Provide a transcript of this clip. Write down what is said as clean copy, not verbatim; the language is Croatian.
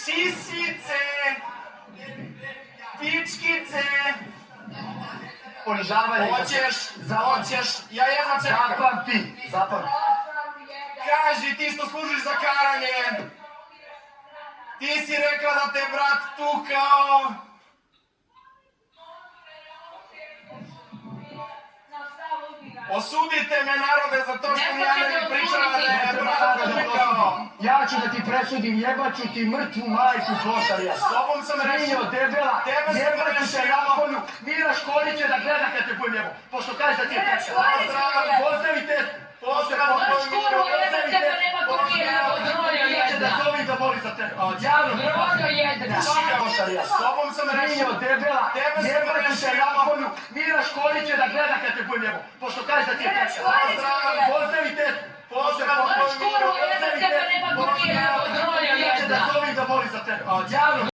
Sisice, pičkice, ponižavanje. Hoćeš, ja jedno čekam. Zapamti. Kaži, ti što služiš za karanje. Ti si rekla da te brat tukao. Osudite me, narode, za to što ja ne bi pričala da je brat tukao. Ja ću da ti presudim, jebaću ti mrtvu majku Košarija. S tobom sam rešio. Svinjo, debela, Tebe sam jebaću te rešio. napolju. Mira Škorić će da gleda kad te pojem jebo. Pošto kaže da ti je tečka. Pozdravite. Pozdrav, Škoro, jedan tebe nema kopira, odrojo Neće da jedna. zovim da boli za tebe. Javno. Odrojo jedna. Košarija. S tobom sam rešio. Svinjo, debela, Tebe sam jebaću te rešio. napolju. Mira Škorić će da gleda kad te pojem jebo. Pošto kaže da ti je tečka. Pozdravite. Pozdrav, Škoro, jedan tebe nema kopira, odrojo Neće da jedna. zovim da boli za tebe. Javno.